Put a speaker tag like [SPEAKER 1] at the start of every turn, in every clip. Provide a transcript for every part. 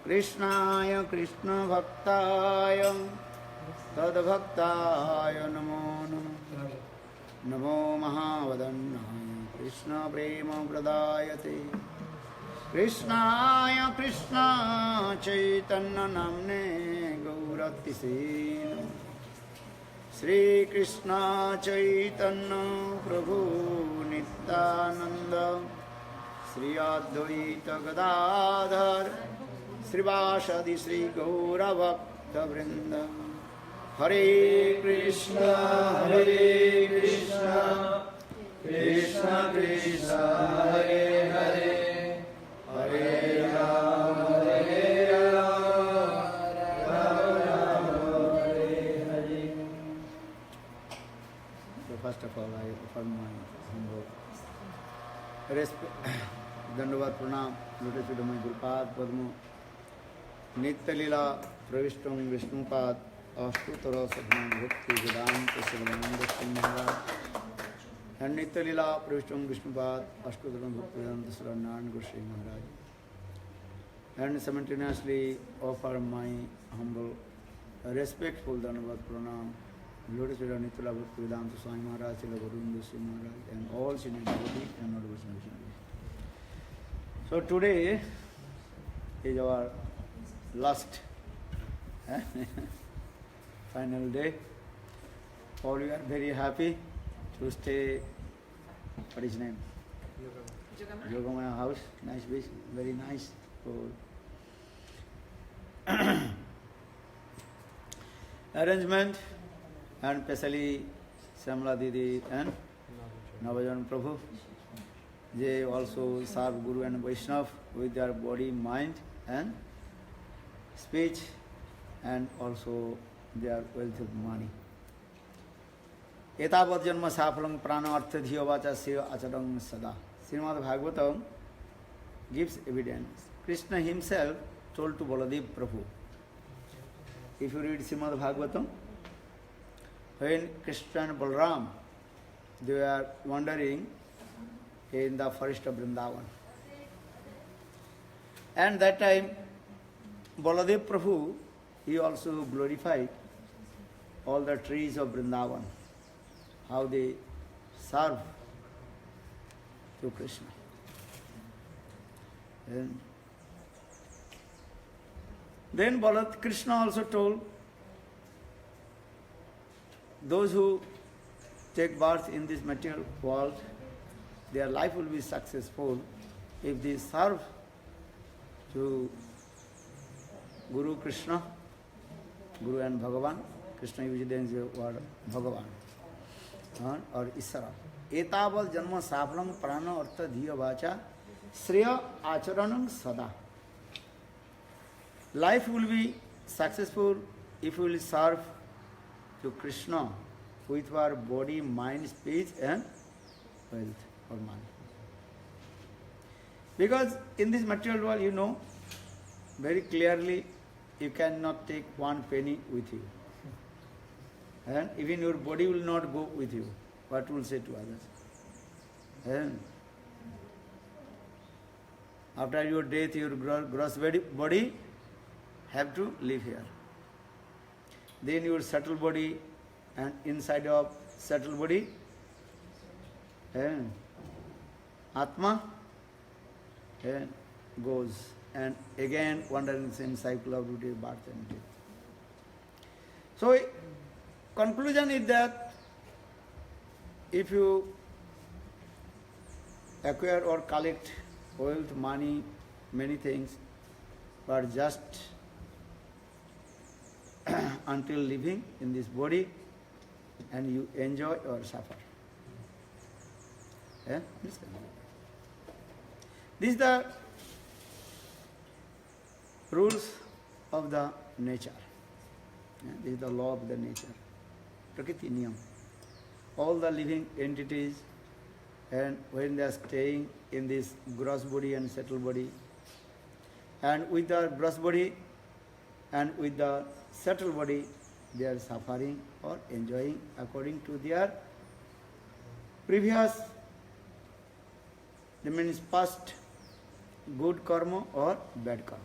[SPEAKER 1] कृष्णाय कृष्णभक्ताय तद्भक्ताय नमो नमः। नमो महावदन्नाय कृष्णप्रेमप्रदायते कृष्णाय कृष्ण चैतन्य नाम्ने गौरतिसे श्रीकृष्ण चैतन्य प्रभु नित्यानंद श्री अद्वैत गदाधर श्रीवासदि श्री गौरभक्तवृंद। हरे Krishna Krishna Krishna Hare Hare Hare Ram Ram Ram Hare Hare. So first of all, I offer my humble respect, Dandavat Pranam, lotus to my Gurupad Padma, Nitya Lila, Pravishtam Vishnupad, Ashtutara Sadhana Bhakti Vedanta Sivananda Singh Maharaj, and Nitya Lila, Pravishtam Vishnupad, Ashtutara Bhakti Vedanta Sivananda Goswami Maharaj. And simultaneously offer my humble, respectful Dandavat Pranam, Lotus to Nitya Lila Bhakti Vedanta Swami Maharaj, Srila Gurundu Singh Maharaj, and all senior devotees and not devotees. So today is our last final day. All we are very happy to stay. What is his name? Yogamaya house. Nice beach. Very nice. Arrangement, and especially Shamla Didi and Navajan Prabhu. They also serve Guru and Vaishnav with their body, mind and speech, and also their wealth of money. Etavat janma safalang prana artha dhiyo vacha seva acharang sada. Srimad Bhagavatam gives evidence. Krishna himself told to Baladev Prabhu. If you read Srimad Bhagavatam, when Krishna and Balaram, they were wandering in the forest of Vrindavan. And that time, Baladev Prabhu, he also glorified all the trees of Vrindavan, how they serve to Krishna. And then Krishna also told those who take birth in this material world, their life will be successful if they serve to Guru Krishna, Guru and Bhagavan. Krishna usually ends the word Bhagavan or Isara. Etaval janma safalam prana artha dhiya vacha shreya acharanam sada. Life will be successful if we will serve to Krishna with our body, mind, speech and wealth or money. Because in this material world, you know very clearly you cannot take one penny with you. And even your body will not go with you. What will say to others? And after your death, your gross body have to live here. Then your subtle body and inside of subtle body, and Atma goes and again wandering in the same cycle of duty, birth and death. So conclusion is that if you acquire or collect wealth, money, many things, but just until living in this body, and you enjoy or suffer. These are the rules of the nature. This is the law of the nature. Prakriti niyam. All the living entities, and when they are staying in this gross body and subtle body, and with the gross body and with the subtle body, they are suffering or enjoying according to their previous, that means past good karma or bad karma.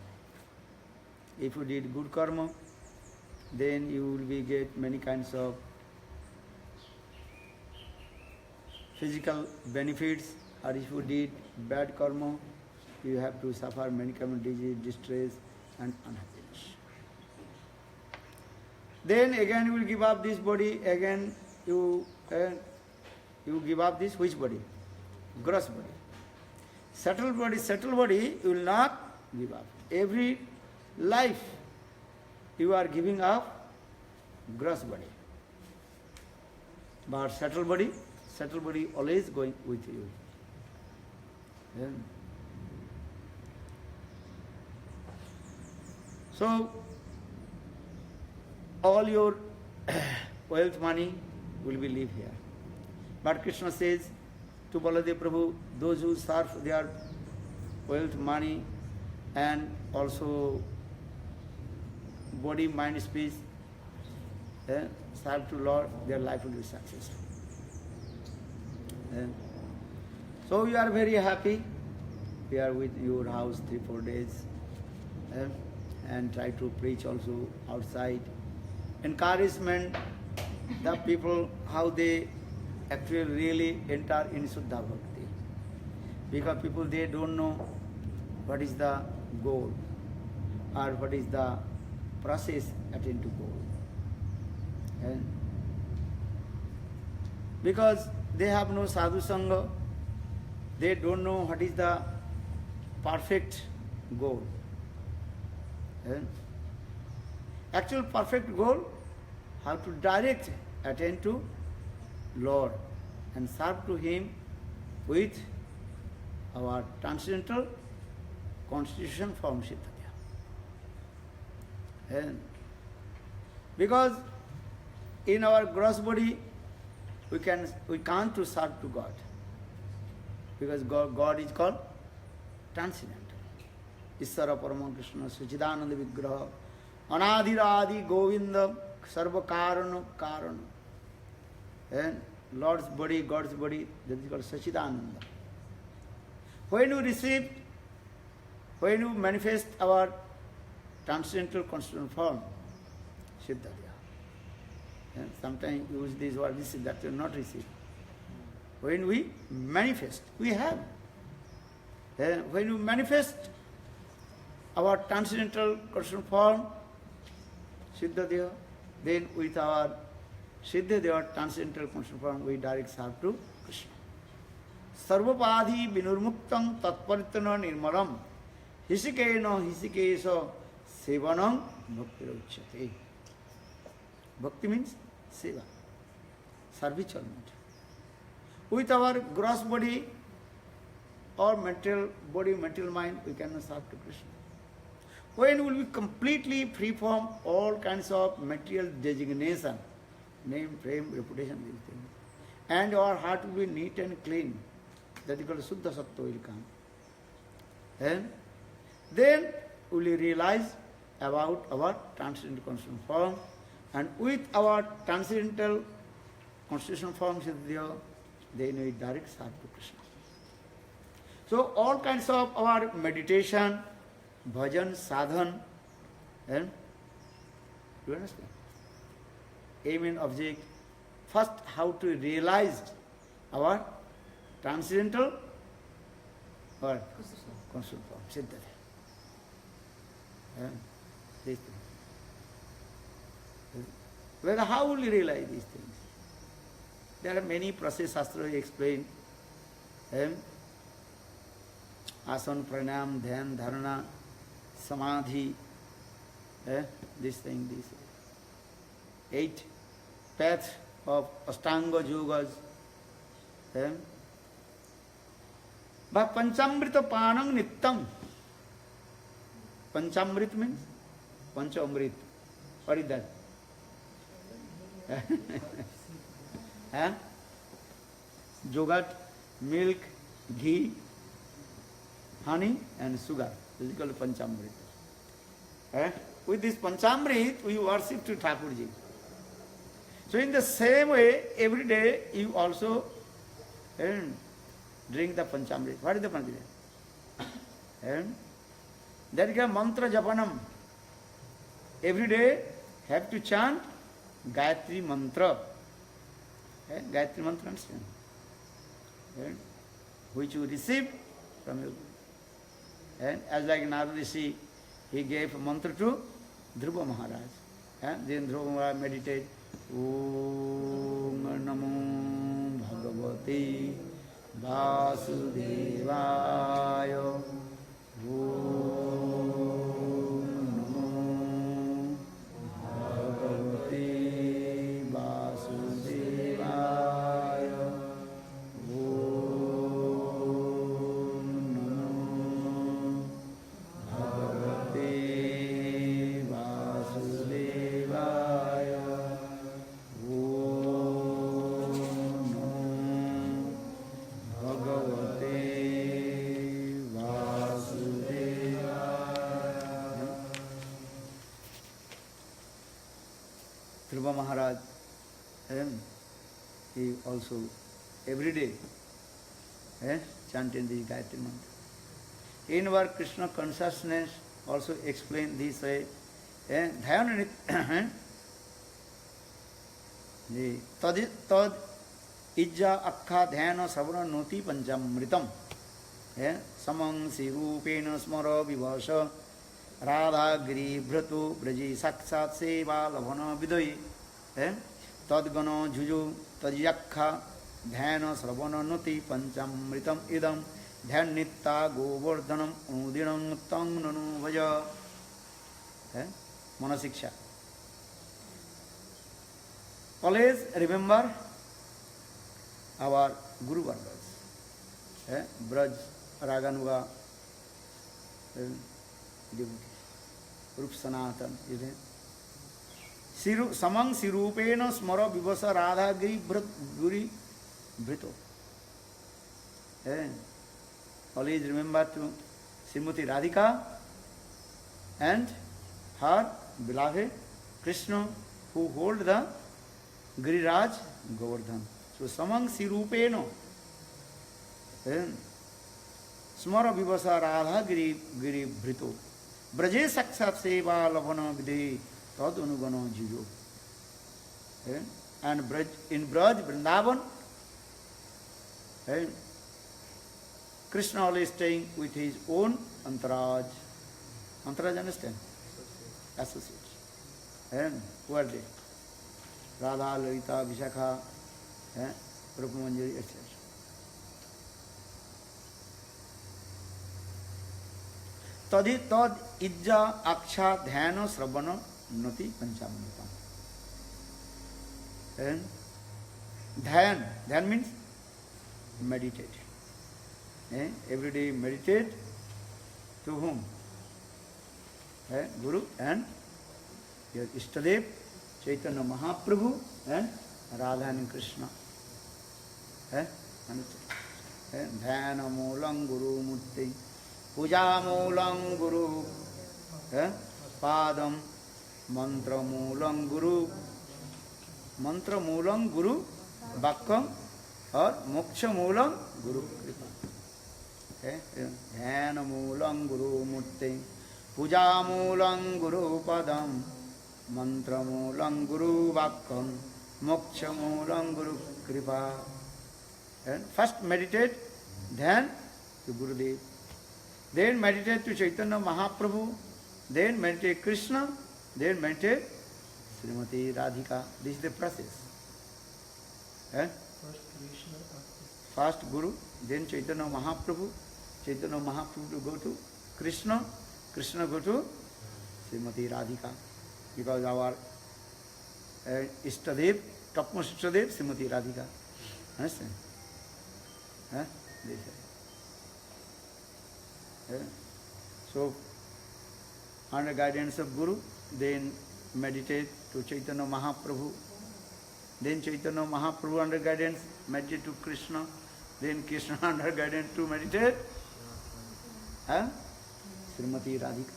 [SPEAKER 1] If you did good karma, then you will be get many kinds of physical benefits, or if you did bad karma, you have to suffer many kinds of disease, distress and unhappiness. Then again you will give up this body, again you give up this which body? Gross body. Settled body you will not give up. Every life you are giving up gross body. But settled body always going with you. Yeah. So, all your wealth, money will be live here. But Krishna says to Baladev Prabhu, those who serve their wealth, money and also body, mind, speech, serve to Lord, their life will be successful. So we are very happy. We are with your house 3-4 days and try to preach also outside. Encouragement, the people, how they actually really enter in Suddha Bhakti. Because people, they don't know what is the goal or what is the process attain to goal. And because they have no sadhu sangha, they don't know what is the perfect goal. And actual perfect goal, how to direct attain to Lord and serve to Him with our transcendental constitution form Siddhadya. And because in our gross body we can't to serve to God. Because God is called transcendental. Ishvara Parama Krishna Suchidananda Vigraha Anadhiradi Govinda Sarva Karana Karana. And Lord's body, God's body, that is called Sachidananda. When you manifest our transcendental constitutional form, Siddhadya. And sometimes use this word, receive, that will not receive. When we manifest, we have. When you manifest our transcendental constitutional form, Siddhadya, then with our Siddhadya transcendental constitutional form, we direct serve to Krishna. Sarvapadhi vinurmuktam tatparitana nirmalam hisikena hisikesa sevanam bhakti uchyate. Bhakti means seva, servitual matter. With our gross body or material body, material mind, we cannot serve to Krishna. When we will be completely free from all kinds of material designation, name, fame, reputation, these things, and our heart will be neat and clean, that is called Suddha Sattva will come. And then we will realize about our transcendental constitutional form, and with our transcendental constitutional form, then we direct serve to Krishna. So all kinds of our meditation, bhajan, sadhan, and you understand? Aim and object. First, how to realize our transcendental or constitutional form, Siddhadya. These things. Well, how will you realize these things? There are many process shastras explained. Asana, pranayam, dhyan, dharana, samadhi, this thing, these 8 paths of Ashtanga yogas. But Panchamrita Panam Nittam. Panchamrit means Panchamrit. What is that? Yogurt, milk, ghee, honey and sugar. This is called Panchamrit. With this Panchamrit, we worship to Thakurji. So in the same way, every day you also drink the Panchamrit. What is the Panchamrit? And that is a mantra japanam. Every day have to chant Gayatri mantra. Gayatri mantra, understand? And which you receive from your Guru. And as like Narada Rishi, he gave a mantra to Dhruva Maharaj. And then Dhruva Maharaj meditate. Om Namo Bhagavate Vasudevaya. Om Namo Bhagavate Vasudevaya. Om Namo Bhagavate Vasudevaya. Om Namo Bhagavate Vasudevaya. Dhruva Maharaj, he also every day chanting the Gayatri mantra. In our Krishna consciousness also explain this way. Dhyananit tad ijja akkha dhyana savana noti panchamritam. Samang sirupena smara vivasa radha giri bhratu braji saksat seva lavana vidoi. Tadgana juju tadjakha dhyana sravana noti panchamritam idam dhyannitta govardhanam udinam tang nanu vaja. Manasiksha. Always remember our Guru Vargas. Braj, Raganuga, Rup Sanatan. Samang Sirupena Smara Vivasa Radha Giri Brito. Always remember to Srimati Radhika and her beloved Krishna who hold the Giriraj Govardhan. So Samang Sirupena Smara Vivasa Radha Giri Brito. Braje Saksat Seva Lavana Vidhi Tad Anugana Jijo. And in Braj, Vrindavan, Krishna always staying with his own antaraj. Antaraj, understand? Associates. And who are they? Radha, Lalita, Vishakha, Rupa Manjari, etc. Tadi tad ijja aksha dhyana sravana nati panchamritam. And dhyan means meditate. Every day meditate to whom? Guru and your Ishtadev, Chaitanya Mahaprabhu and Radha and Krishna. Dhyana moolam guru murti, puja moolam guru, padam, mantra moolam guru, vakkam or moksha moolam guru kripa. Dhyana moolam guru murti, puja moolam guru padam, mantra moolam guru vakkam, moksha moolam guru kripa. And first meditate, then to Gurudev. Then meditate to Chaitanya Mahaprabhu. Then meditate Krishna. Then meditate Srimati Radhika. This is the process. First Guru, then Chaitanya Mahaprabhu. Chaitanya Mahaprabhu to go to Krishna. Krishna go to Srimati Radhika. Because our Ishtadev, topmost Ishtadev, Srimati Radhika. Understand? So, under guidance of Guru, then meditate to Chaitanya Mahaprabhu. Then Chaitanya Mahaprabhu under guidance, meditate to Krishna. Then Krishna under guidance to meditate Srimati Radhika.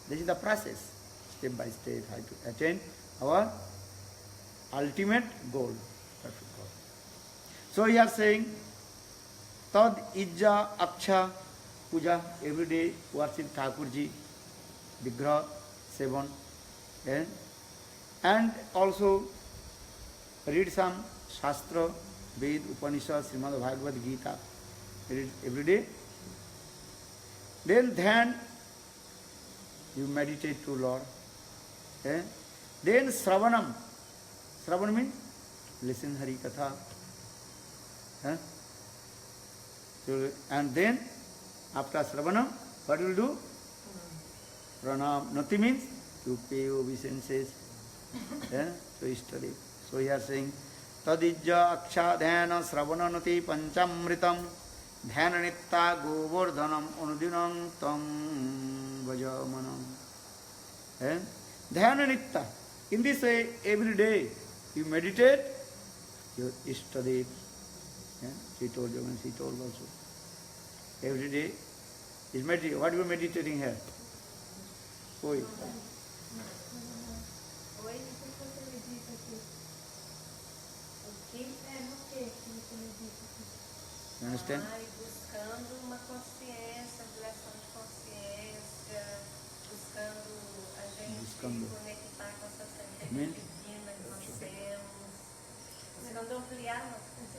[SPEAKER 1] This is the process, step by step, how to attain our ultimate goal, perfect goal. So he is saying, Tad ijja aksha puja, every day worship Thakurji, Vigraha, Sevan, and also read some Shastra, Ved, Upanishad, Srimad Bhagavad Gita, read every day. Then you meditate to Lord. Then Sravanam. Sravanam means listen Hari Katha. And then after Sravanam, what will do? Pranam. Nati means you pay obeisances. So study. So he is saying, Tadijja aksha dhyana sravana nati panchamritam dhyana nitta govardhanam anudinam tam vajamanam. Dhyana nitta. In this way, every day you meditate, you study. She told you and she told also. Every day is meditating. What are you meditating here? Oi. You understand?
[SPEAKER 2] Buscando uma consciência, ampliação de consciência, buscando a gente conectar com essa sabedoria divina que nós temos, buscando ampliar nossa consciência.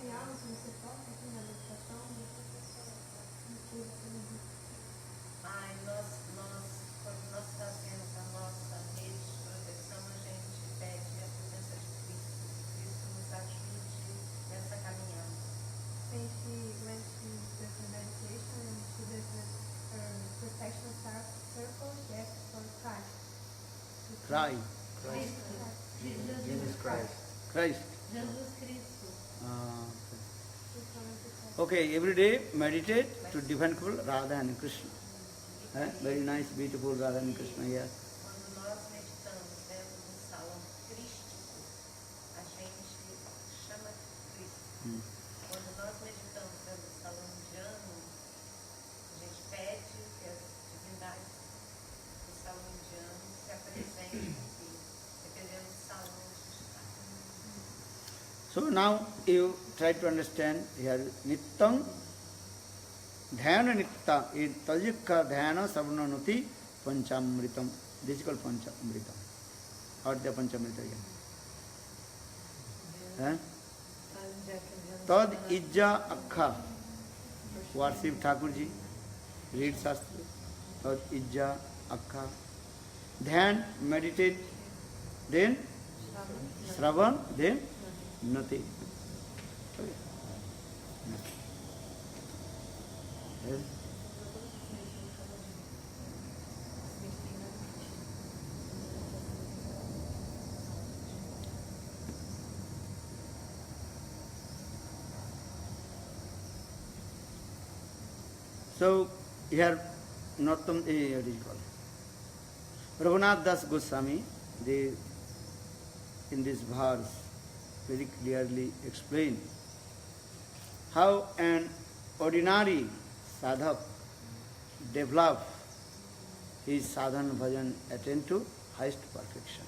[SPEAKER 2] Quando nós fazemos a nossa rede de proteção, a gente pede a presença de Cristo, que Cristo nos ajude nessa caminhada.
[SPEAKER 3] When she does the meditation and she does the protection circle, she asks for Christ.
[SPEAKER 1] Jesus Christ. Christ.
[SPEAKER 2] Jesus Cristo.
[SPEAKER 1] Okay, every day meditate to divine couple Radha and Krishna. Very nice, beautiful Radha and Krishna here.
[SPEAKER 2] Quando nós meditamos dentro de salão crístico, a gente chama Cristo. Quando nós meditamos dentro do salão indiano, a gente pede que as divindades do salão indiano se apresentem aqui, dependendo do salão onde está.
[SPEAKER 1] So now you try to understand here Nittam Dhyana Nitta is Tajikka Dhyana Savananuti Panchamritam. This is called Panchamritam. What is the Panchamrita again? Tad Ijja Akha. Worship Thakurji. Read Shastra. Tad Ijja Akha. Dhyan, meditate. Then Shravan. Then Nati. Yes. So here Narottam, what is it called? Raghunath Das Goswami, they in this verse very clearly explain how an ordinary sadhak develop his sadhana bhajan attain to highest perfection.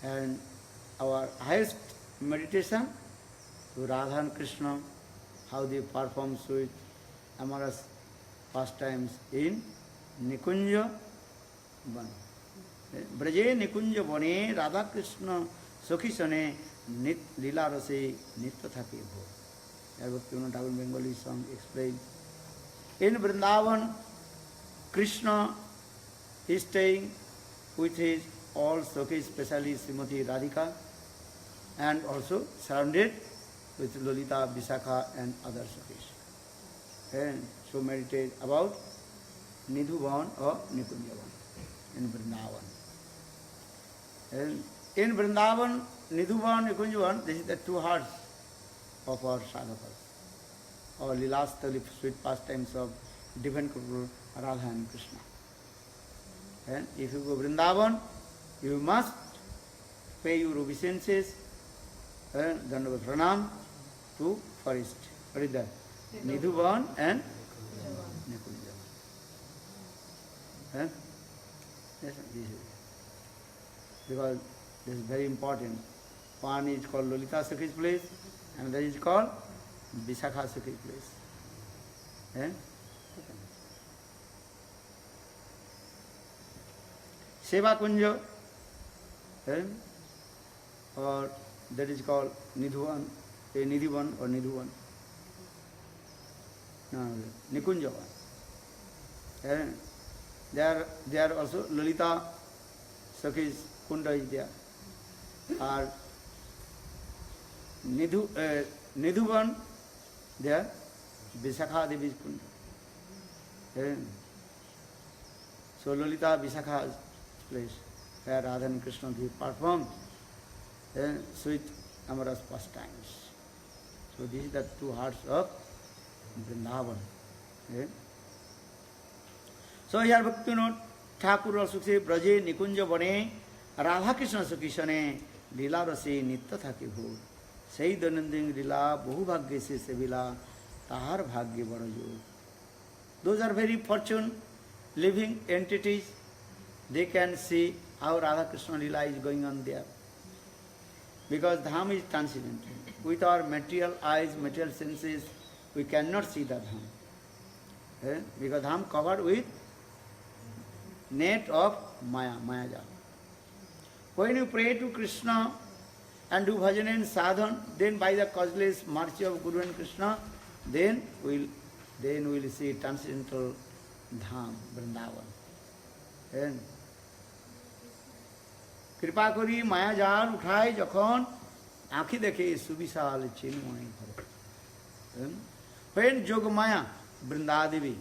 [SPEAKER 1] And our highest meditation to Radha and Krishna, how they perform sweet amorous pastimes in Nikunja Van. Braje Nikunja Vane Radha Krishna Sokhishane Nit Lila Rase Nitya Thake Bho. As Bhaktivinoda Thakur Bengali song explained. In Vrindavan, Krishna is staying with his all Sokhis, especially Srimati Radhika, and also surrounded with Lolita, Visakha and other Sokhis. And so meditate about Nidhuvan or Nikunjavan in Vrindavan. And in Vrindavan, Nidhuvan, Nikunjavan, this is the two hearts of our sadhakas, our Lilastali, sweet pastimes of divine couple Radha and Krishna. And if you go Vrindavan, you must pay your obeisances, Dandavat Pranam to forest. What is that? Nidhuvan and Nikunjavan. Yes, this is. Because this is very important. One is called Lolita Sakhi's place, and that is called Visakha Sakhi place. Eh? Seva Kunja, or that is called Nidhuvan, Nidhivan or Nidhuvan. No, Nikunjavan. There also Lalita Sakhi's Kunda is there. Or Nidhuvan, there Visakha Devi's Kunda. So Lalita Visakha's place where Radha and Krishna performed sweet amorous pastimes. So these are the two hearts of Vrindavan. So here Bhaktivinoda Thakur also says, Braje Nikunja Bane Radha Krishna Sukishane Lila Rase Nitya Thaki Bho Sai Dananding Lila Bahu Bhagya Se Sevila Tahar Bhagya Barajo. Those are very fortunate living entities. They can see how Radha Krishna Lila is going on there. Because Dham is transcendental. With our material eyes, material senses, we cannot see the Dham. Because Dham covered with net of Maya, Mayajal. When you pray to Krishna and do bhajan and sadhan, then by the causeless mercy of Guru and Krishna, then we'll see transcendental Dham, Vrindavan. কৃপা করি মায়া জাল উঠায় যখন আঁখি দেখে সুবিশাল চিন্ময় ভরে when Yogamaya Vrindadevi,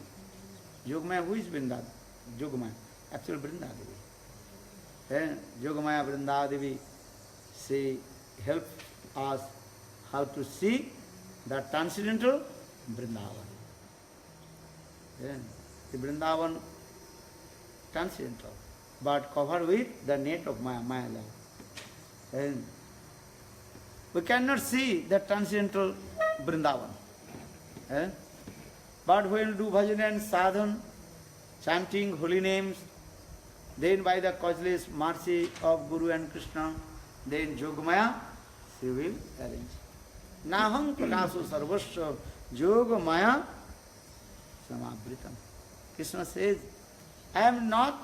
[SPEAKER 1] Yogamaya, who is Vrindadevi? Yogamaya, actual Vrindadevi. Yogamaya Vrindadevi, she helped us how to see the transcendental Vrindavan. The Vrindavan transcendental, but covered with the net of Maya. And we cannot see the transcendental Vrindavan. But when we do bhajan and sadhan, chanting holy names, then by the causeless mercy of Guru and Krishna, then Yogamaya, she will arrange. Naham prakaso sarvasya Yogamaya samabritam. Krishna says, I am not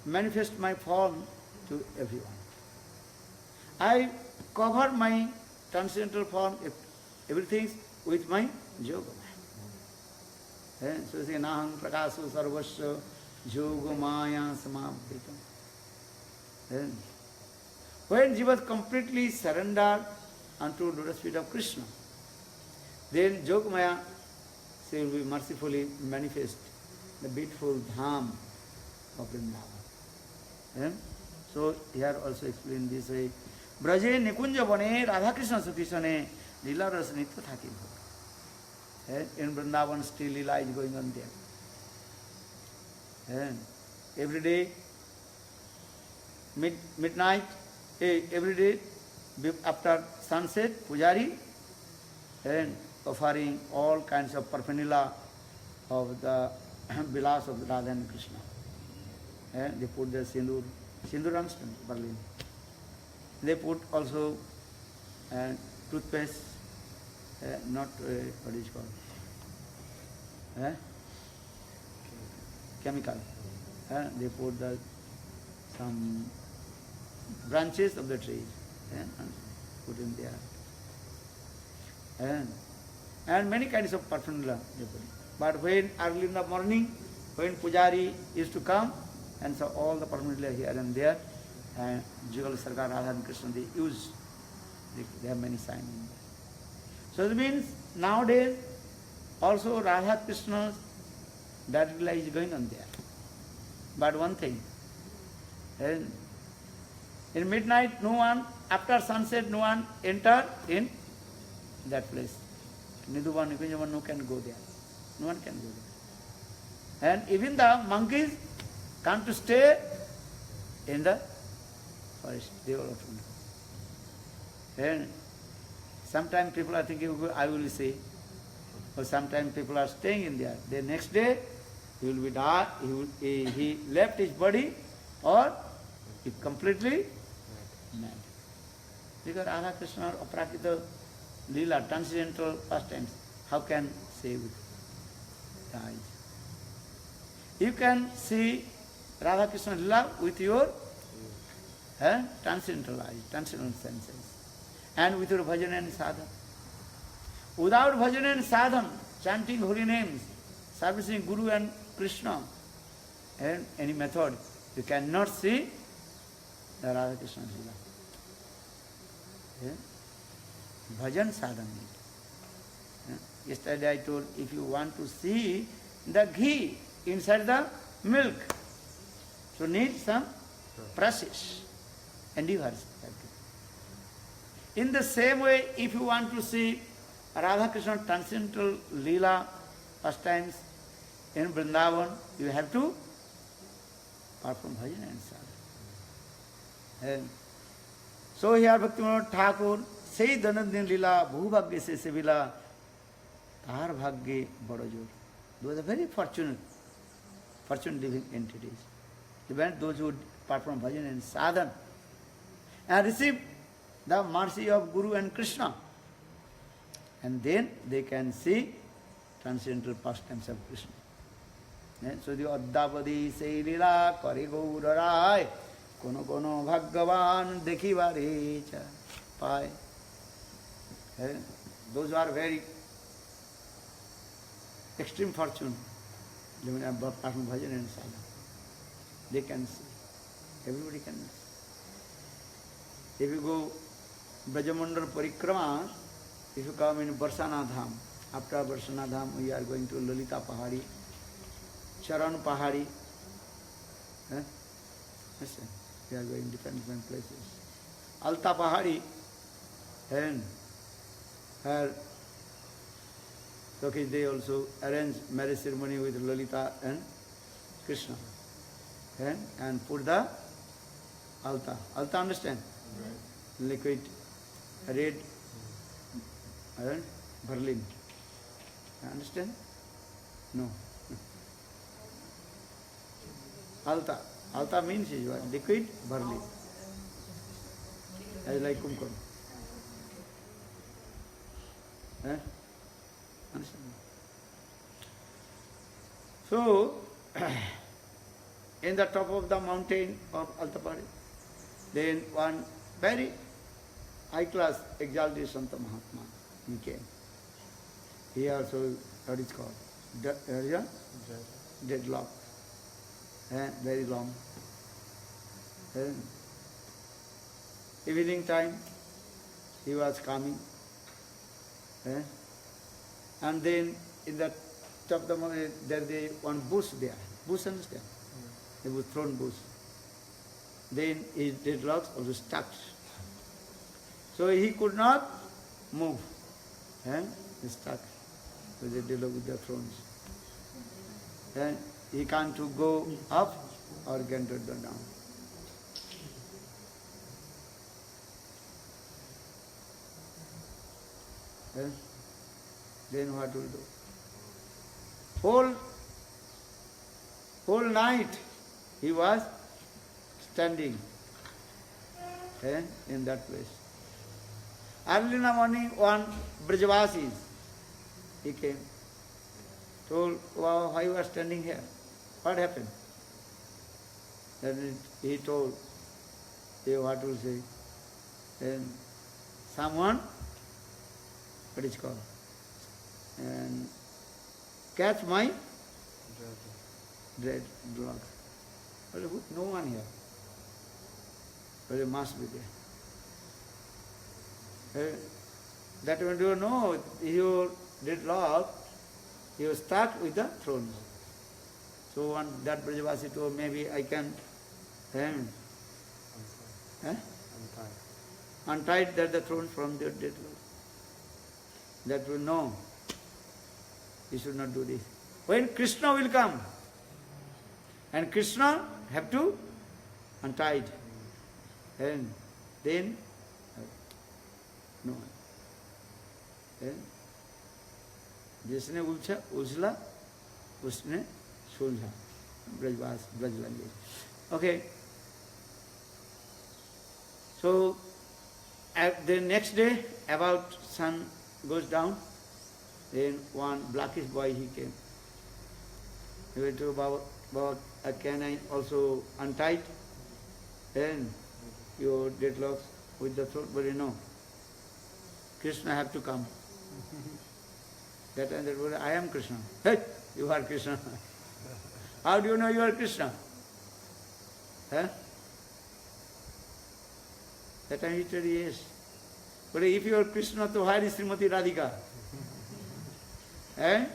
[SPEAKER 1] manifest my form to everyone. I cover my transcendental form, everything with my Yogamaya. So say, Naham prakaso sarvasya Yogamaya samabritam. When Jiva completely surrendered unto the lotus feet of Krishna, then Yogamaya, she will be mercifully manifest the beautiful Dham of Vrindavan. So here also explained this way. Braje Nikunja Bane Radha Krishna Sukishane Lila Ras Nitya Thaki. In Vrindavan still Lila is going on there. Every day, midnight, every day after sunset, Pujari and offering all kinds of paraphernalia of the vilas of Radha and Krishna. They put the sindur understand, Berlin. They put also toothpaste, not what is called chemical. They put some branches of the trees and put in there. And many kinds of paraphernalia they put. But when early in the morning, when Pujari used to come, and so all the paraphernalia here and there, and Jugal Sarkar, Radha and Krishna, they use, they have many signs in there. So it means nowadays also Radha Krishna's direct life is going on there. But one thing, in midnight no one, after sunset no one enter in that place. Nidhuvan, Nikunjavan, no can go there. No one can go there. And even the monkeys come to stay in the forest. They all have to know. And sometimes people are thinking, I will see. Or sometimes people are staying in there. The next day, he will be died. He left his body, or he completely mad. Because Radha Krishna are aprakita Leela, transcendental pastimes, how can say with the eyes? You can see Radha Krishna Leela with your transcendental eyes, transcendental senses, and with your bhajan and sadhana. Without bhajan and sadhana, chanting holy names, servicing Guru and Krishna, and any method, you cannot see the Radha Krishna Leela. Bhajan sadhana. Yesterday I told, if you want to see the ghee inside the milk, so need some process, endeavors. In the same way, if you want to see Radha Krishna transcendental Leela pastimes in Vrindavan, you have to perform bhajan and sadhana. So here Bhaktivinoda Thakur, say Dhanandin Leela, Bhubhagya se Sevila, Tahar Bhagya Badajur. Those are very fortunate living entities. Even those who perform bhajan and sadhana and receive the mercy of Guru and Krishna. And then they can see transcendental pastimes of Krishna. So the Addavadi say Lila Kari Gaurarai Kono Kono Bhagavan Dekhivare Cha Pai. Those are very extreme fortune. Perform bhajan and sadhana. They can see. Everybody can see. If you go Brajamandal Parikrama, if you come in Barsana Dham, after Barsana Dham we are going to Lalita Pahari, Charan Pahari. Listen, we are going different places. Alta Pahari, and her Lokesh, they also arrange marriage ceremony with Lalita and Krishna. And put the alta. Alta, understand? Right. Liquid, red, Berlin. Understand? No. Alta. Alta means is what? Liquid, Berlin. As like kumkum. Understand? So, in the top of the mountain of Altapari, then one very high-class exalted Santa Mahatma, he came. He also, what is called? Deadlock. Very long. Evening time, he was coming. And then in the top of the mountain, there is one bush there. Bush, understand? It was thrown bush. Then his deadlocks also stuck. So he could not move. He stuck with the deadlock with the thrones. And he can't to go up or can't to go down. Then what will do? Whole night he was standing in that place. Early in the morning, one Brajavasis, he came, told, wow, why you are standing here? What happened? Then he told, what will say? Then someone, what is called? And catch my dreadlocks. No one here. But it must be there. That when you know your dreadlock, you start with the thrones. So one that Brajavasi told, maybe I can untie that the throne from the dreadlock. That will know. You should not do this. When Krishna will come, and Krishna have to untie it. And then, no. जिसने उछला उसने सुलझा Braj language. Okay. So the next day about sun goes down. Then one blackish boy he came. He went to Baba, Baba, can I also untie? Then your deadlocks with the throat, but no. Krishna have to come. That time that was, I am Krishna. Hey, you are Krishna. How do you know you are Krishna? Huh? That time he told yes. But if you are Krishna, so where is Srimati Radhika? Eh?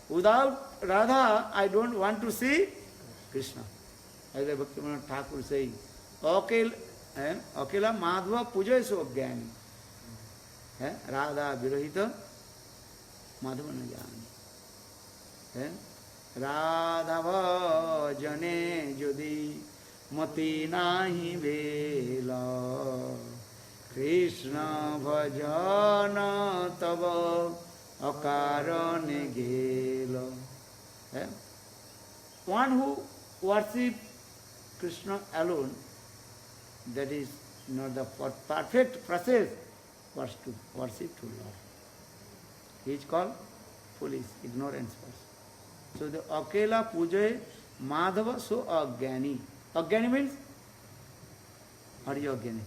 [SPEAKER 1] Without Radha, I don't want to see Krishna. As the Bhaktivinoda Thakur saying, Akela Madhva Puja so Jnani. Radha Virohita Madhva na jani. Radha Bhajane Jodi Mati nahi vela Krishna Bhajana Tava Akarane Gela. One who worships Krishna alone, that is not the perfect process was to worship to Lord. He is called foolish, ignorance person. So the Akela Puja Madhava so Ajnani. Ajnani means? What is Ajnani?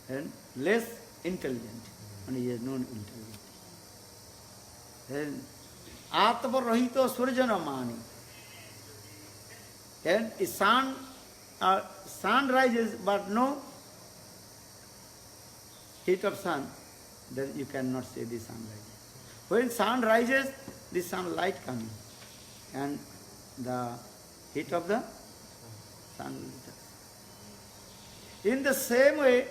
[SPEAKER 1] And less intelligent. And he has no intelligence. Then Atma Rahito Surjana Mani. Then the sun rises but no heat of sun, then you cannot see the sun rises. When sun rises, the sunlight coming and the heat of the sun will touch. In the same way,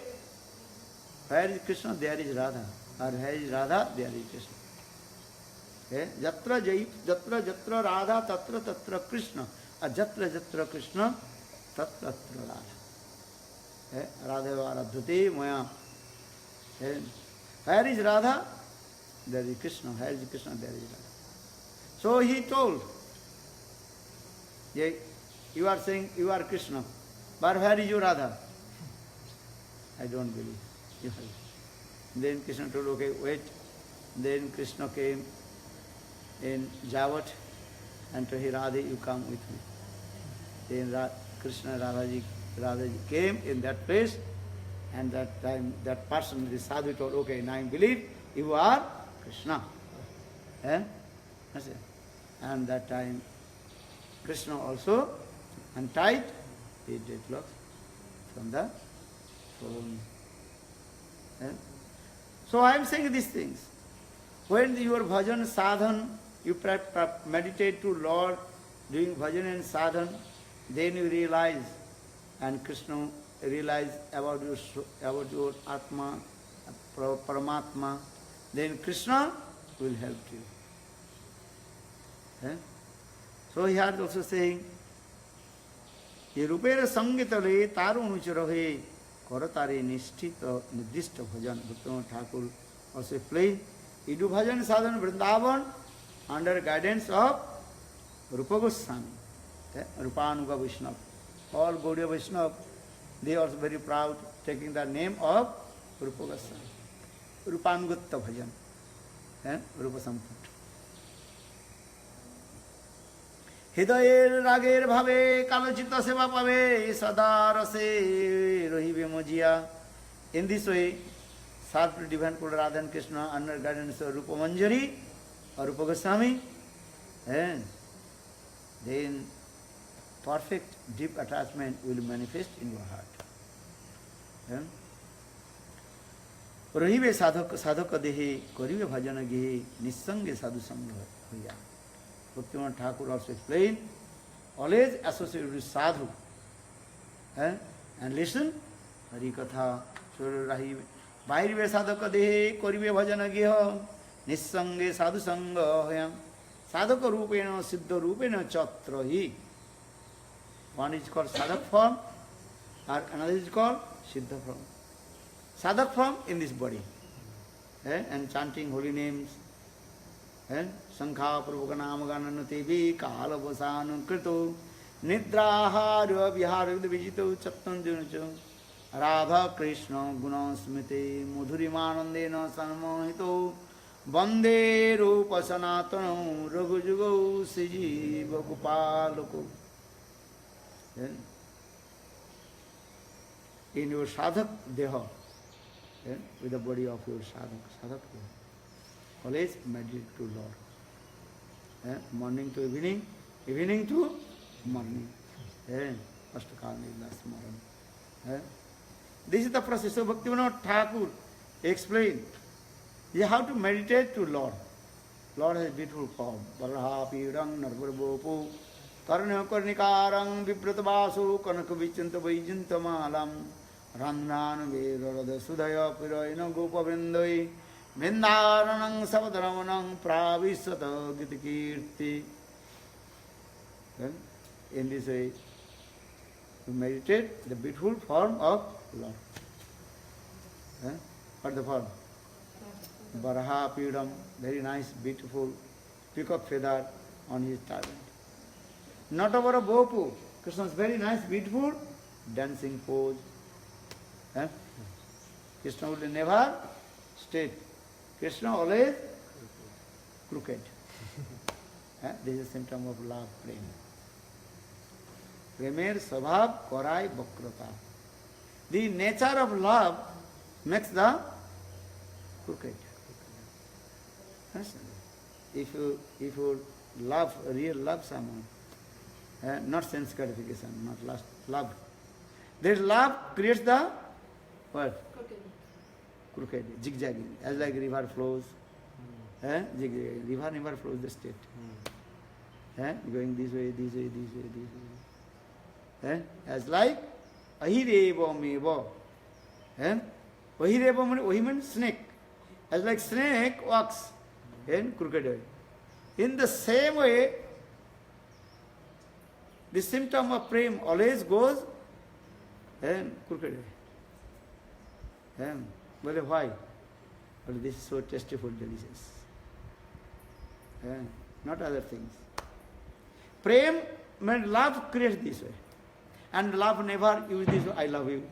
[SPEAKER 1] where is Krishna, there is Radha. Or where is Radha, there is Krishna. Jatra jatra Radha tatra tatra Krishna. Jatra jatra Krishna tatra tatra Radha. Radha varadhute maya. Where is Radha? There is Krishna. Where is Krishna? There is Radha. So he told, you are saying you are Krishna, but where is your Radha? I don't believe. Then Krishna told, okay, wait. Then Krishna came in Javat and told, hey Radha, you come with me. Then Krishna Radhaji came in that place, and that time that person, the sadhu told, okay, now I believe you are Krishna. And that time Krishna also untied the deadlock from the throne. So I am saying these things. When your bhajan sadhan, you meditate to Lord, doing bhajan and sadhan, then you realize, and Krishna realize about your Atma, Paramatma, then Krishna will help you. So he had also saying, Ye rupera sangitale taru nucharahe koratare nishtita nidishta bhajan. Bhaktivinoda Thakur also explained, you do bhajan sadhan Vrindavan under guidance of Rupa Goswami, Rupanuga Vaishnava. All Gaudiya Vaishnava, they are also very proud, taking the name of Rupa Goswami. Rupanugata bhajan, Rupa Samput. Hidayer rager bhave kalachita seva pave sadarase rohive mojia. In this way, Sartre divine called Radha and Krishna under guidance of Rupa Manjari or Rupa Goswami, and then perfect deep attachment will manifest in your heart. Rohive sadhaka dehe karive bhajana gehe nisange sadhu sangha hoya. Bhaktivinoda Thakur also explained, always associate with sadhu and listen Hari Katha. Vairive sadhaka dehe karive bhajana geha nisange sadhu sangha hoya. Sadhaka rupena siddha rupena chatrahi. One is called sadhak form, or another is called siddha form. Sadhak form in this body, and chanting holy names, Sankha Prabhukanam Gananatevi Kala Vasanu Krito Nidraharya Vihara Vijito Chaptan Junacho. Radha Krishna गुण स्मृति मधुरिमानंदेन सम्मोहितो वंदे रूप सनातन रघुजुगौ श्रीजीव गोपालको. In your sadhak deha, with the body of your sadhak deha, always meditate to Lord. Morning to evening, evening to morning. Ashtakal Smaran. This is the process. So Bhaktivinoda Thakur explained, you have to meditate to Lord. Lord has a beautiful form. Varaha Pirang Narvarbopu Karna Karnikarang Vipratabasu Kanaka Vichanta Vijantamalam Randan Vedada Sudaya Piraina Gopa Vrindai Vindaranang Savadaramanang Pravisata Gitakirti. In this way, to meditate the beautiful form of Lord. What the form? Varaha Pidam, very nice, beautiful peacock feather on his turban. Natavara Bopu, Krishna's very nice, beautiful dancing pose. Krishna will never straight. Krishna always crooked. This is a symptom of love, prema. Premer Svabhav Korai Bakrata. The nature of love makes the crooked. If you love, real love someone, not sense gratification, not lust, love. This love creates the what? Crooked, zigzagging, as like river flows. Zigzagging. River never flows the straight. Going this way, this way, this way, this way. As like ahireva meva. Ahireva means snake. As like snake walks in crooked way. In the same way, the symptom of prem always goes in crooked way. Well, why? Well, this is so tasteful, delicious. Not other things. Prem means love creates this way. And love never use this way, I love you.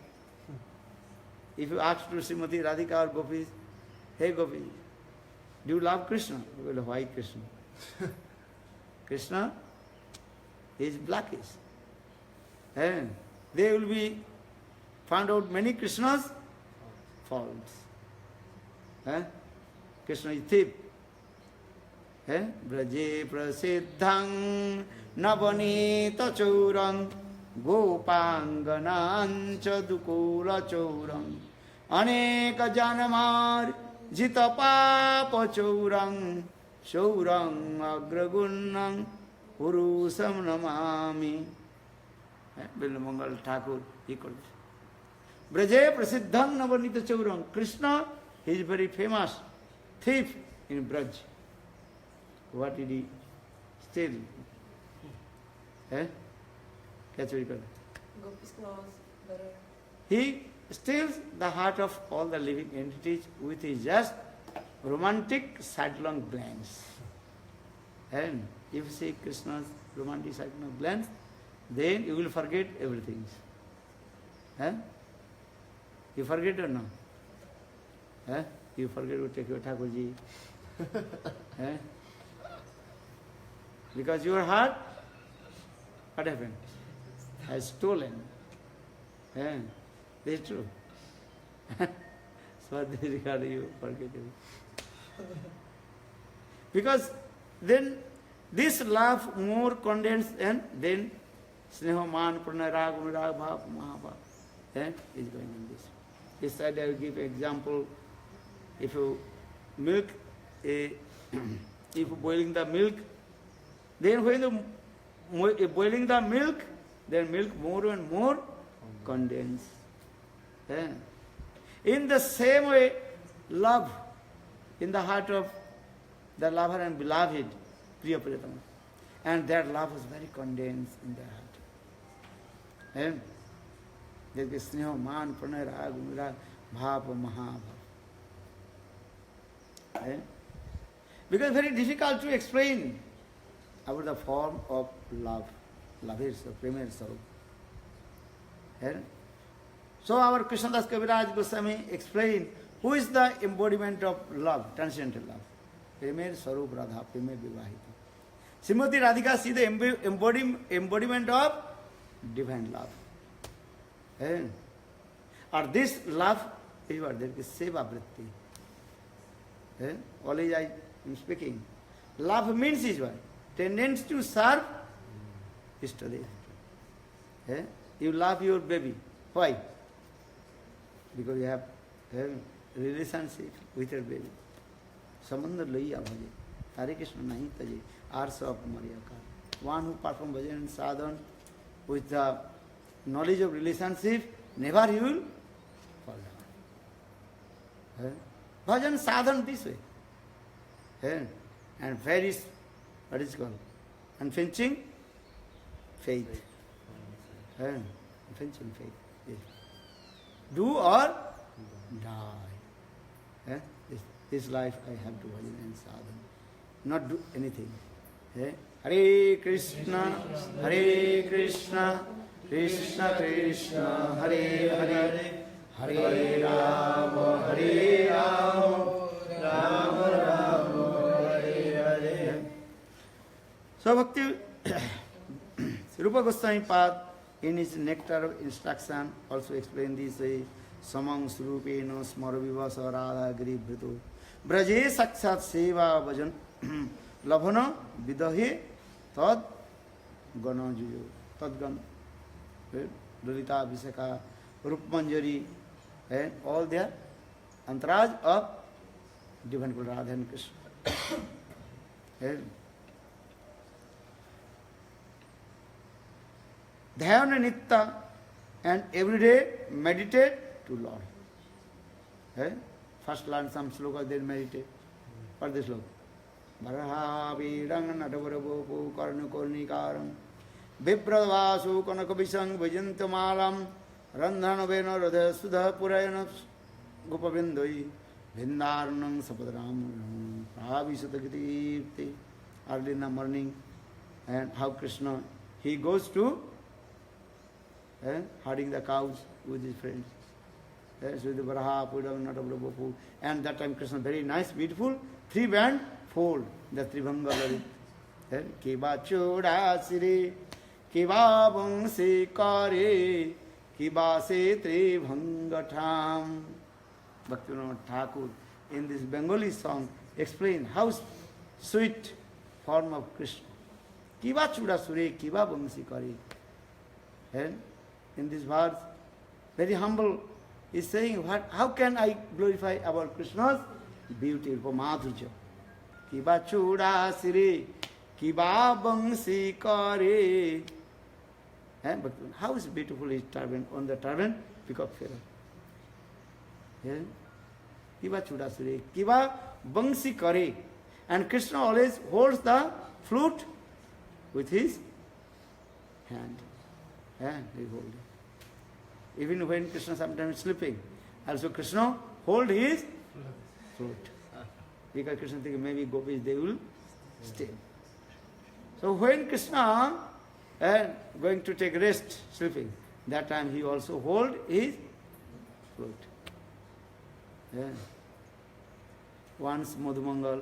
[SPEAKER 1] If you ask to Srimati Radhika or Gopis, hey Gopi, do you love Krishna? Well, why Krishna? Krishna is blackish. And they will be found out many Krishnas false. Krishna is thief. Braje prasiddhang navanita churang gopanganancha dukula churang aneka janamar jita papa churang churang agragunnang purusam namami. Bilmangal Thakur, he called it. Braje prasiddhang navanita churang. Krishna, he is very famous thief in Braj. What did he steal? Catch what you call it?
[SPEAKER 2] Gopi's clothes, butter.
[SPEAKER 1] He steals the heart of all the living entities with his just romantic sidelong glance. And if you see Krishna's romantic sidelong glance, then you will forget everything. You forget or no? You forget to take your Thakurji. Because your heart, what happened? Has stolen. This is true. So this regard you forget it. Because then this love more condensed and then Sneha Man Pranay Rag Unurag Bhav Mahabhav is going on this. This side I will give example. If you milk if you boiling the milk, then when you boiling the milk, then milk more and more condensed. In the same way, love in the heart of the lover and beloved, Priya Priyatama. And that love was very condensed in their heart. There is Sneha, Man, Pranay, Rag, Unurag, Bhav, Mahabhav. Because very difficult to explain about the form of love. Love is the premier soul. So our Krishnadas Kaviraj Goswami explained who is the embodiment of love, transcendental love. Premer Sarup Radha, Premer Vivahita. Srimati Radhika see the embodiment of divine love. Or this love is what? There is Seva Vritti. Always I am speaking. Love means is what? Tendency to serve Ishtadev. You love your baby. Why? Because you have relationship with your baby. Samandar laiya bhaje. Hare Krishna nahi taje. Arsa of Mariaka. One who performs bhajan and sadhan with the knowledge of relationship, never he will fall down. Bhajan sadhan this way. And where is, what is called? Unflinching faith. Unflinching faith. Yes. Do or die. This life I have to bhajan and sadhan. Not do anything. Hare Krishna, Krishna Krishna, Hare Hare, Hare Rama, Rama Rama, Hare Hare. So Bhakti Rupa Goswami Pad in his Nectar of Instruction also explained this way. Samang Surupena Smaravivasa Radha Giribhrito Braje Sakshat Seva Bhajan Labhana Vidahe Tad Gana Juyo Tad Gan Lalita Visakha Rup Manjari and all their entourage of divine Radha and Krishna. Dhyana Nitta and every day meditate to Lord. First learn some slokas, then meditate. What is sloka? Baraha Virang Nadavarabopu Karnakornikaram Vipradvasu Kanakabhisang Vajantamalam Randhanavena Radha Sudha Purayana Gopavindoi Vindarnam Sapadram Pravisatagiti early in the morning, and how Krishna he goes to herding the cows with his friends. So the Varaha, Pudam, Natavrabopu, and that time Krishna very nice, beautiful, 3-band fold, the Tribhanga Lalit. Kiba Choda Siri, Kiba Bangsi Kare, Kiba Se Tribhanga Tham. Bhaktivinoda Thakur in this Bengali song explain how sweet form of Krishna. Kiba Choda Suri, Kiba Bangsi Kare. And in this verse, very humble, is saying, how can I glorify about Krishna's beauty, Madhurya? Kiba Choda Siri, Kiba Bangsi Kare. But how is beautiful his turban? On the turban, peacock feather. Kiba Choda Siri, Kiba Bangsi Kare. And Krishna always holds the flute with his hand. He holds it. Even when Krishna sometimes sleeping, also Krishna hold his flute. Because Krishna thinks maybe gopis they will stay. So when Krishna going to take rest, sleeping, that time he also hold his flute. Once Madhumangal,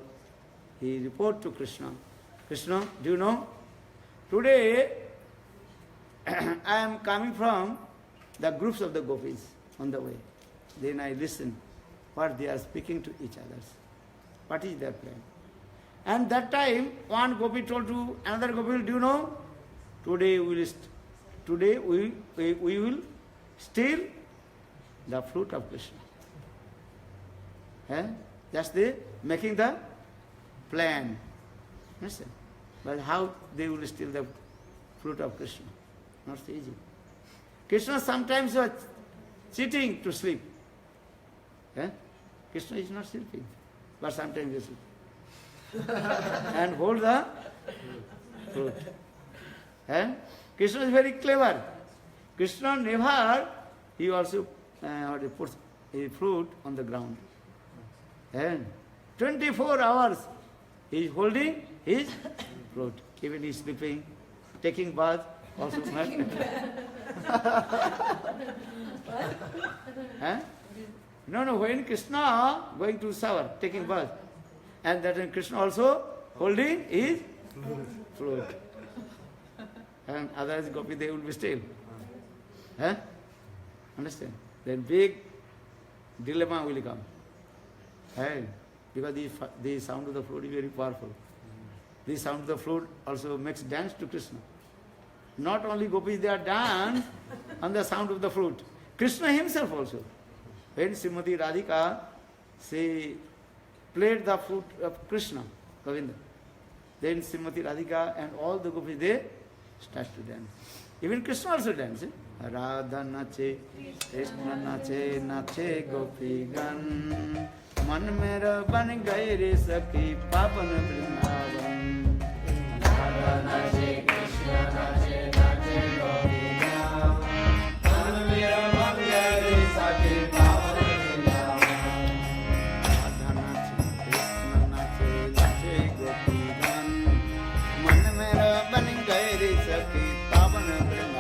[SPEAKER 1] he report to Krishna, Krishna, do you know, today I am coming from the groups of the gopis on the way. Then I listen what they are speaking to each other. What is their plan? And that time, one gopi told to another gopi, do you know, today we will steal the flute of Krishna. Just they making the plan. Listen. But how they will steal the flute of Krishna? Not so easy. Krishna sometimes was sitting to sleep. Krishna is not sleeping, but sometimes he sleeps. And hold the flute. Krishna is very clever. Krishna never, he also puts a flute on the ground. And 24 hours he is holding his flute. Even he is sleeping, taking bath, also not. Huh? No, when Krishna going to shower, taking bath, and that when Krishna also holding his flute. And otherwise Gopi, they will be still. Huh? Understand? Then big dilemma will come. Hey, because the sound of the flute is very powerful. The sound of the flute also makes dance to Krishna. Not only Gopis, they are dance on the sound of the flute. Krishna himself also. When Srimati Radhika, she played the flute of Krishna, Govinda. Then Srimati Radhika and all the Gopis, they start to dance. Even Krishna also dances. Radha nache, Krishna nache, nache gopi gan. Man mera ban gaye re sakhi, pavan vrindavan. Radha nache, Krishna nache, nache gopi gan. Man mera ban gaye re sakhi, pavan vrindavan. Radha nache, Krishna nache, nache gopi gan. Man mera ban gaye re sakhi, pavan vrindavan.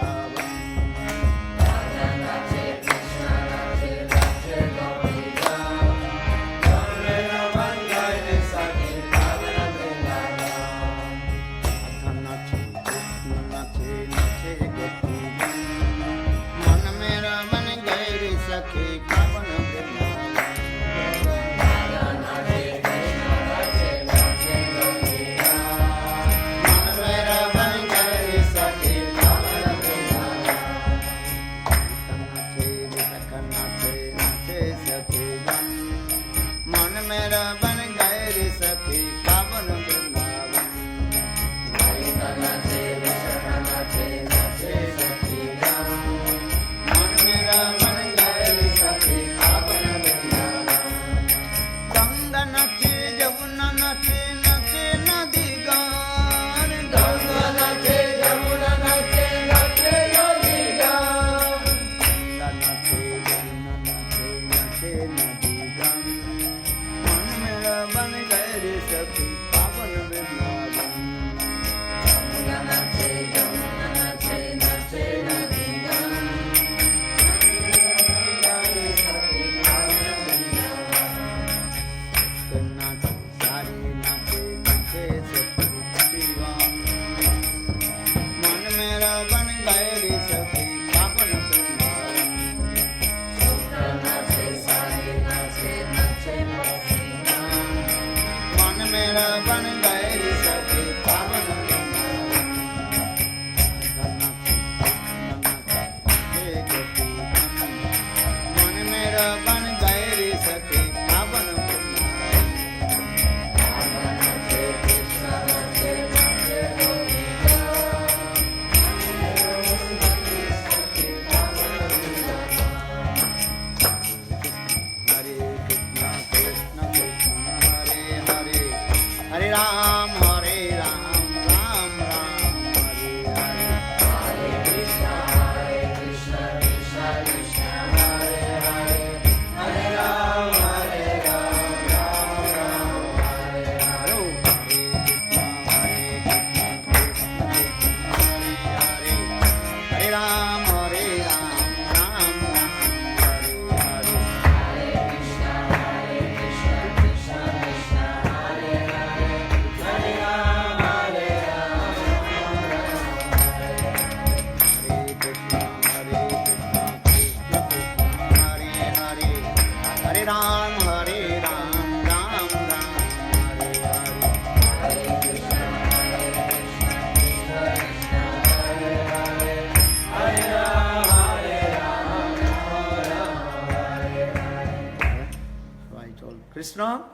[SPEAKER 1] Krishna,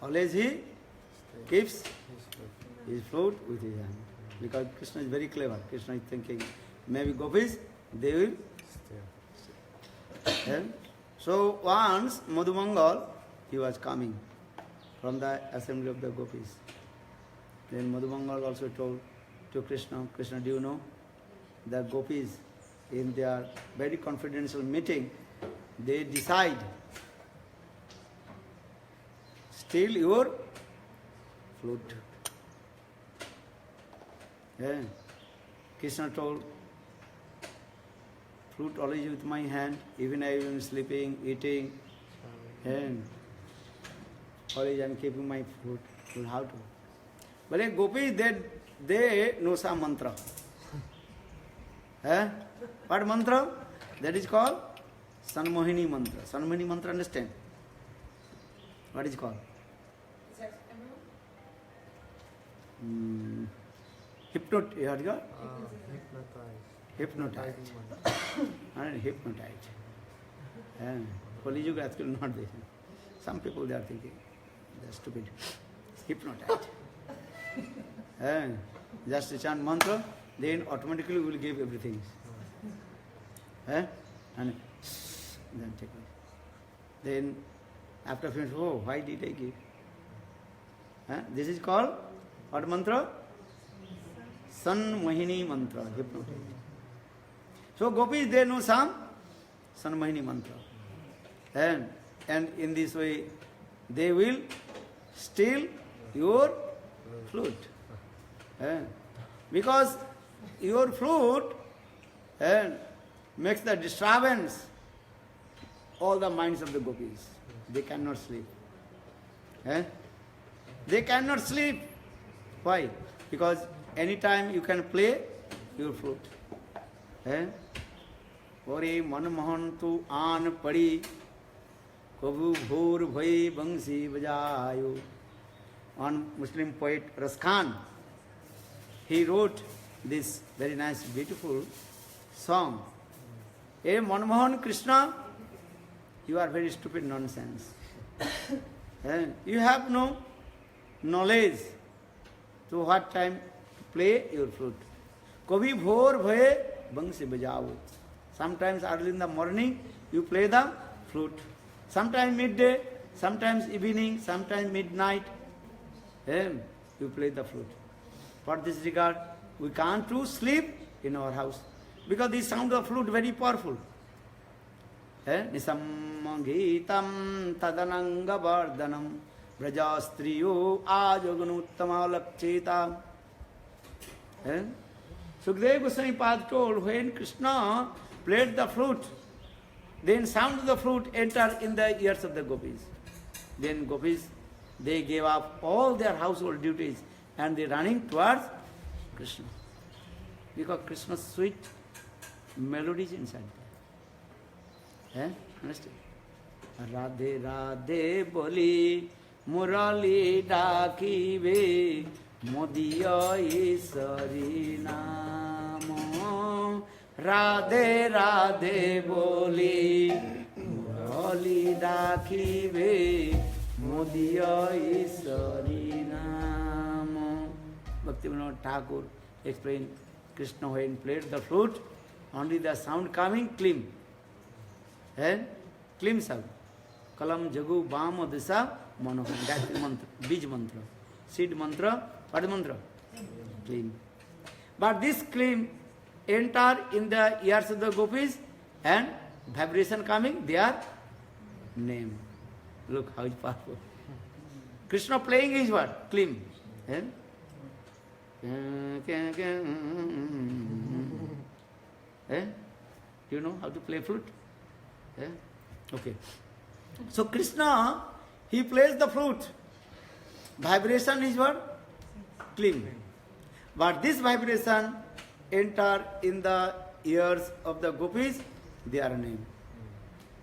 [SPEAKER 1] always he keeps his flute with his hand. Because Krishna is very clever. Krishna is thinking, maybe gopis, they will stay. So once Madhumangal, he was coming from the assembly of the gopis. Then Madhumangal also told to Krishna, Krishna, do you know, the gopis in their very confidential meeting, they decide, steal your flute. Yeah. Krishna told, flute always with my hand, even I am sleeping, eating, and always I am keeping my flute. So how to? But a gopi, they know some mantra. What mantra? That is called Sanmohini mantra. Sanmohini mantra, understand? What is called? Hypnotize. You heard it? Hypnotize. And hypnotize. Holy Yuga actually not this. Some people they are thinking, they are stupid. Hypnotize. Just chant mantra, then automatically we will give everything. And then take it. Then after finish, oh, why did I give? This is called what mantra? Sanmohini mantra, hypnotize. So gopis, they know some Sanmohini mantra. And in this way, they will steal your flute. Because your flute makes the disturbance all the minds of the gopis. They cannot sleep. They cannot sleep. Why? Because anytime you can play your flute. Ore manmohan tu aan padi kabu bhor bhai bangsi bajayo. One Muslim poet Ras Khan, he wrote this very nice, beautiful song. Hey Manmohan Krishna, you are very stupid nonsense. You have no knowledge to what time to play your flute. Kabi bhor bhaye bangsi bajao. Sometimes early in the morning you play the flute. Sometimes midday, sometimes evening, sometimes midnight. You play the flute. For this regard, we can't to sleep in our house because the sound of flute very powerful. Nisammangitam tadananga vardhanam brajastriyo ajoganuttama lakcheta. Sukadeva Goswami Pad told when Krishna played the flute, then sound of the flute entered in the ears of the gopis. Then gopis, they gave up all their household duties and they running towards Krishna. Because Krishna's sweet melodies inside there. Understand? Radhe Radhe Boli Murali Dakive Modiya Isari Namo. Radhe Radhe Boli Murali Dakive Modiya Isari Namo. Bhaktivinoda Thakur explained Krishna when played the flute, only the sound coming, klim. Klim sound. Kalam Jagu Bama Disa Manoham. That's the mantra, Bij mantra. Seed mantra, what mantra? Klim. But this klim enter in the ears of the gopis and vibration coming, their name. Look how it's powerful. Krishna playing is what? Klim. You know how to play flute? Okay. So Krishna, he plays the flute. Vibration is what? Klim. But this vibration enter in the ears of the gopis, their name.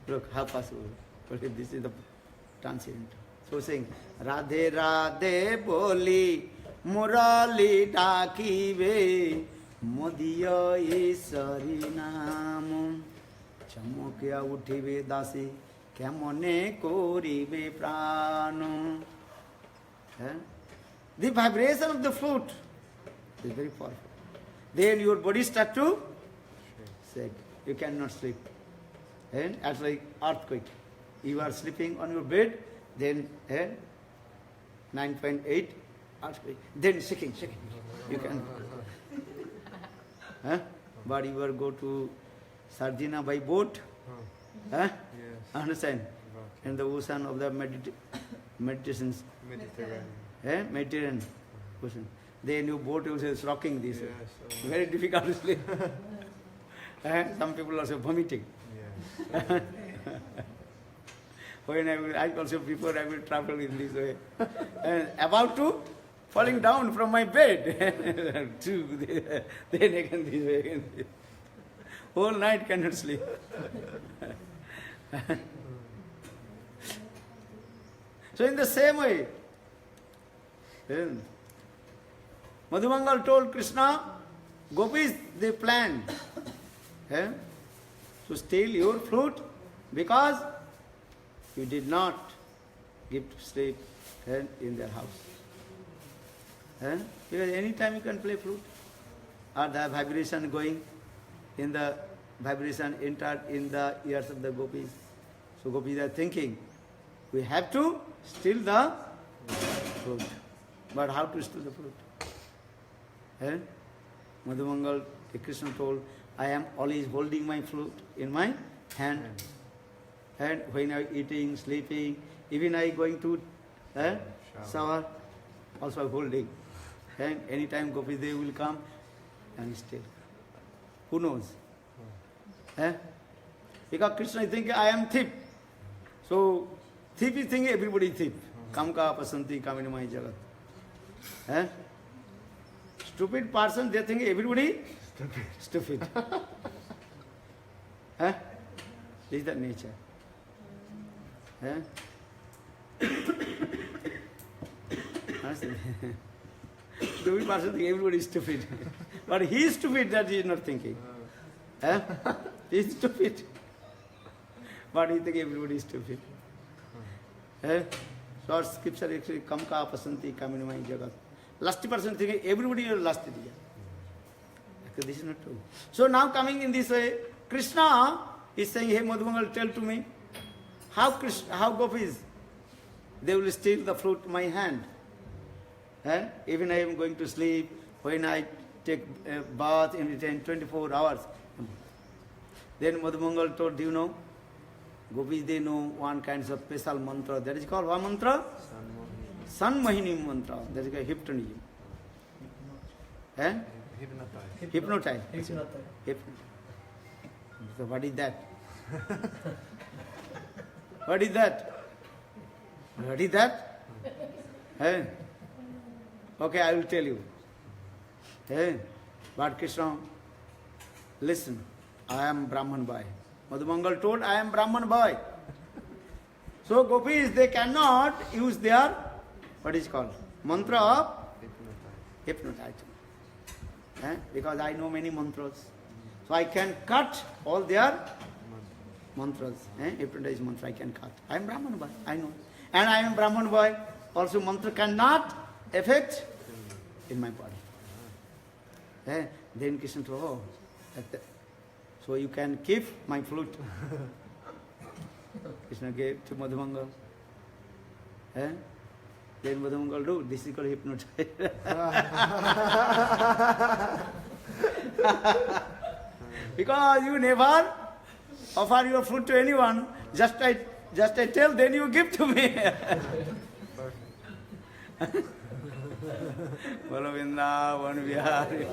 [SPEAKER 1] Look how possible. But this is the transient. So saying, Radhe Radhe Boli Murali Dakive Modiya Isari Namo. Chamokya Uthive Dasi Kemone Korive Prano. The vibration of the flute is very powerful. Then your body starts to shake. You cannot sleep. And as like earthquake. You are sleeping on your bed, then 9.8 earthquake. Then shaking. You can. But you will go to Sardinia by boat. Yes. Understand? Right. In the ocean of the meditations. Mediterranean ocean. Then your boat is rocking this. Yes, very difficult to sleep. Some people also vomiting. When I also before I will travel in this way, about to falling down from my bed, then again this way again. Whole night cannot sleep. So in the same way, Madhumangal told Krishna, Gopis, they planned to steal your flute because you did not give sleep in their house. Because any time you can play flute, or the vibration going in the vibration entered in the ears of the gopis. So gopis are thinking, we have to steal the flute. But how to steal the flute? Madhumangal, Krishna told, I am always holding my flute in my hand. And when I am eating, sleeping, even I going to shower, also I am holding. And anytime gopis they will come and steal. Who knows? Because Krishna is thinking, I am thief. So, thief is thinking everybody is thief. Kam ka pasanti kamini mai jagat. Stupid person, they think everybody stupid. This is the nature. Stupid person think everybody is stupid. But he is stupid that he is not thinking. He is stupid. But he thinks everybody is stupid. So scripture actually, kam ka pasanti kamini mai jagat. Lusty person thinking everybody is lusty. This is not true. So now coming in this way, Krishna is saying, hey Madhumangal, tell to me, how gopis, they will steal the flute in my hand. Even I am going to sleep, when I take a bath in 24 hours. Then Madhumangal told, do you know, gopis they know one kind of special mantra, that is called what mantra? Sanmohini mantra, that is called hypnotism. Hypnotize. So what is that? What is that? What is that? Okay, I will tell you. But Krishna, listen, I am Brahman boy. Madhumangal told, I am Brahman boy. So gopis, they cannot use their, what is called, mantra of hypnotize. Because I know many mantras. So I can cut all their mantras. Hypnotize mantra I can cut. I am Brahman boy, I know. And I am Brahman boy. Also mantra cannot affect in my body. Then Krishna told, oh, so you can keep my flute. Krishna gave to Madhumangal. Then Madhumangal do, this is called hypnotize. Because you never offer your flute to anyone, just I tell, then you give to me. Bolo Vrindavan Vihari.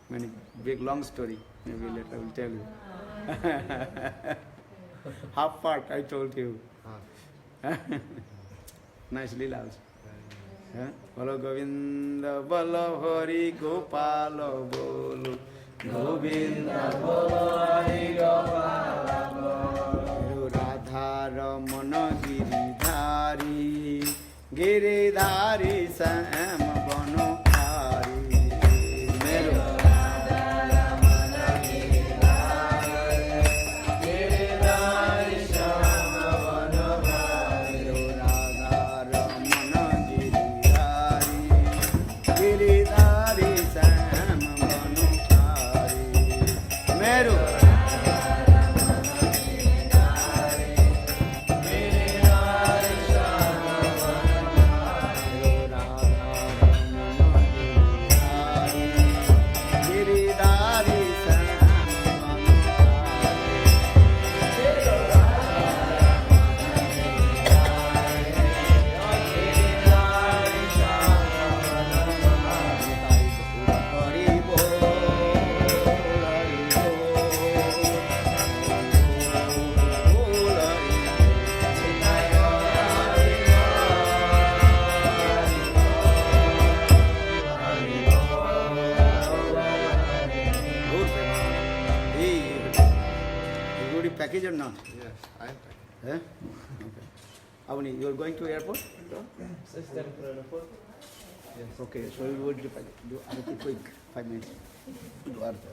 [SPEAKER 1] Many big long story. Maybe later I will tell you. Half part I told you. Nice lila also. Bolo Govinda, Bolo Hari Gopala Bolo. Govinda Bolo Hari Gopala Bolo. Radha Ramana Giridhari, Giridhari Sam Bano Hari. Mero Radha Ramana Giridhari, Giridhari Sam Bano Hari. Radha Ramana Giridhari, Giridhari Sam Bano Hari. Mero Radha not?
[SPEAKER 4] Yes, I'm fine.
[SPEAKER 1] Eh? Okay. Avani, you are going to airport?
[SPEAKER 4] Yes.
[SPEAKER 1] Okay, so we will do Arati quick, 5 minutes. Do Arati.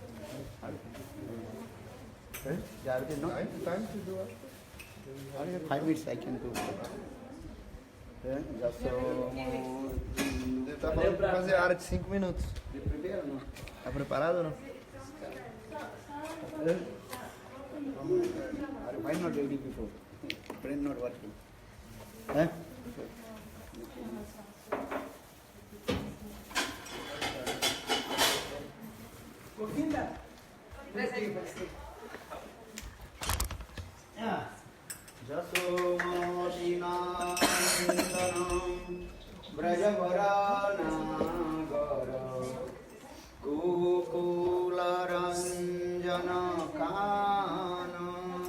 [SPEAKER 1] Eh? The Arati, no?
[SPEAKER 4] Time to do it.
[SPEAKER 1] 5 minutes I can do. Eh? Just so...
[SPEAKER 4] Ele tá falando pra fazer a área de 5 minutos.
[SPEAKER 1] You prepare or no?
[SPEAKER 4] Tá preparado ou não?
[SPEAKER 1] Why not ready before? Brain not working. Eh? Jasomotinandanam Brajavaranagar Kukularanjana Kanam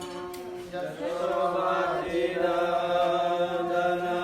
[SPEAKER 1] Jasomotinandana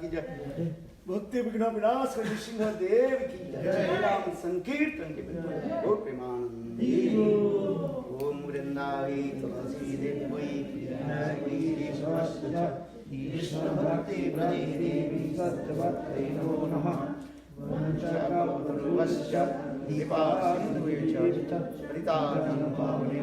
[SPEAKER 1] की जय, भक्ति विघ्न विनाश सिंह देव की जय, राम संकीर्तन के बिल्कुल प्रेमानंद। ओम वृंदावी तुलसी देवी कृष्ण भक्ति प्रदे देवी सत्यवत्ते नमो नमः। वंशकल्पतरुश्च कृपा सिन्धुश्च पतितानां पावनेभ्यो